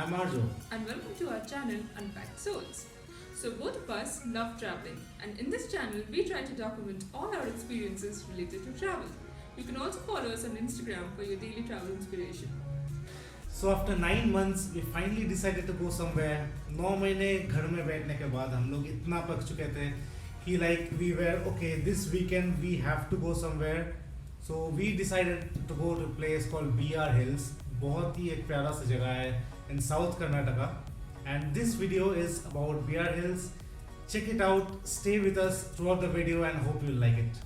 I'm Arjo. And welcome to our channel Unpacked Souls. So, both of us love traveling, and in this channel, we try to document all our experiences related to travel. You can also follow us on Instagram for your daily travel inspiration. So after 9 months, we finally decided to go somewhere. 9 महीने घर में बैठने के बाद हम लोग इतना पक चुके थे कि like we were okay. This weekend we have to go somewhere. So we decided to go to a place called BR Hills. बहुत ही एक प्यारा सा जगह है in South Karnataka. And this video is about BR Hills. Check it out. Stay with us throughout the video and hope you like it.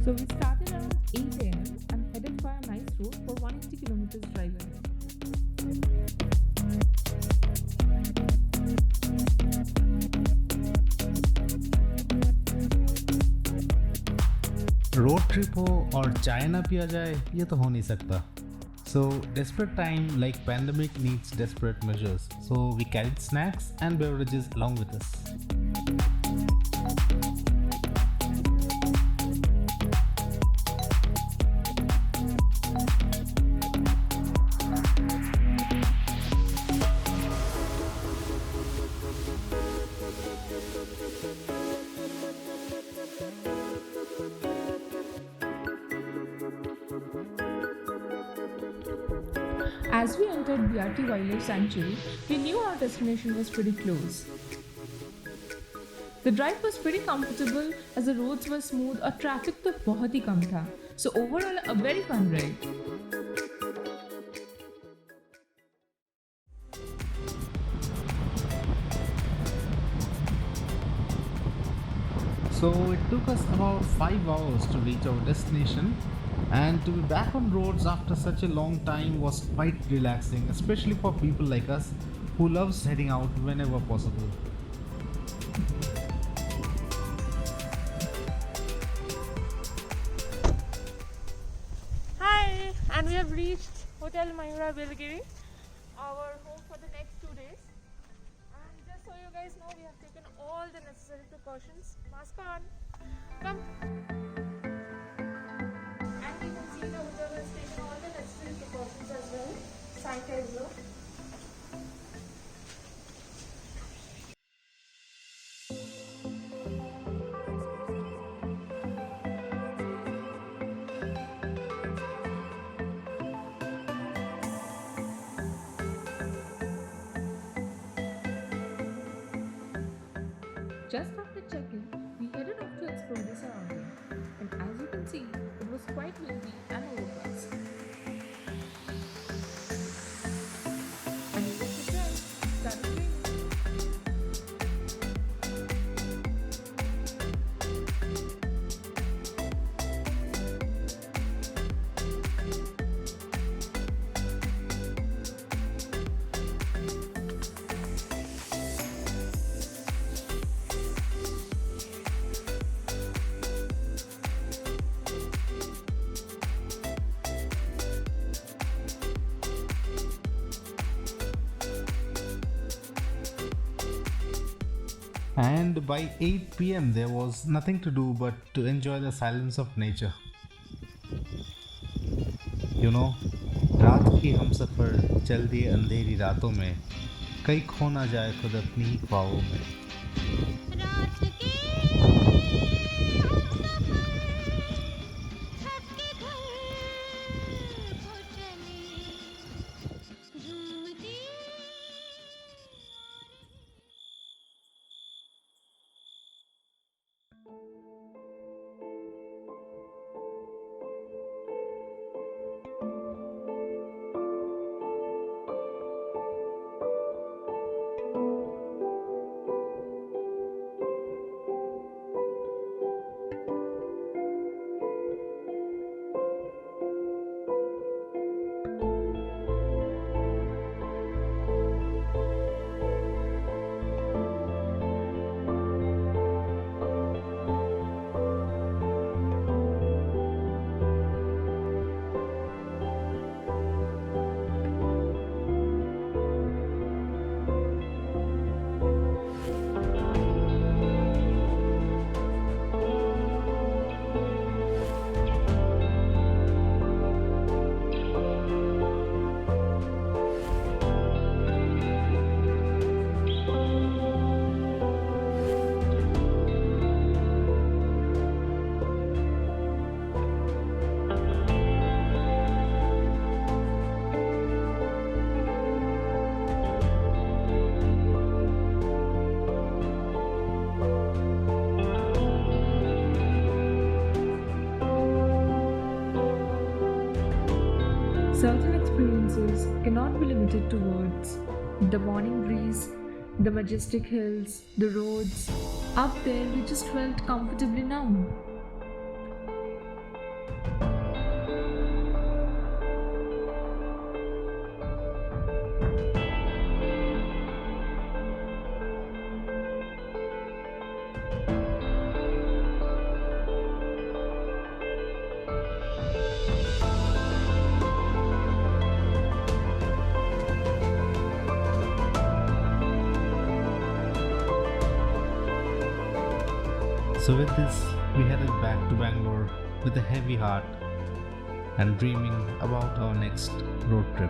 So, we started around 8 am and headed for a nice road for 180 kilometers driving. Road trip हो और चाय ना पिया जाए ये तो हो नहीं सकता. So desperate time like pandemic needs desperate measures. So we carried snacks and beverages along with us. As we entered BRT Wildlife Sanctuary, we knew our destination was pretty close. The drive was pretty comfortable as the roads were smooth और traffic तो बहुत ही कम था. So overall a very fun ride. So it took us about 5 hours to reach our destination, and to be back on roads after such a long time was quite relaxing, especially for people like us who loves heading out whenever possible. Hi, and we have reached Hotel Mayura Bilgiri, our home for the next 2 days. And just so you guys know, we have taken all the necessary precautions. Mask on. Come. And you can see the hotel has taken all the necessary precautions as well. Sanitizer. Just after check-in, we headed off to explore the surrounding. And as you can see, it was quite windy and overcast. And you look at it started raining. And by 8 pm, there was nothing to do but to enjoy the silence of nature. You know, रात की हम सफ़र चल दिए अंधेरी रातों में, कहीं खो ना जाए खुद अपनी ही ख्वाबों में. रात के हमसफर छत के घर को चले झूमती Certain experiences cannot be limited to words. The morning breeze, the majestic hills, the roads. Up there, we just felt comfortably numb. So with this, we headed back to Bangalore with a heavy heart and dreaming about our next road trip.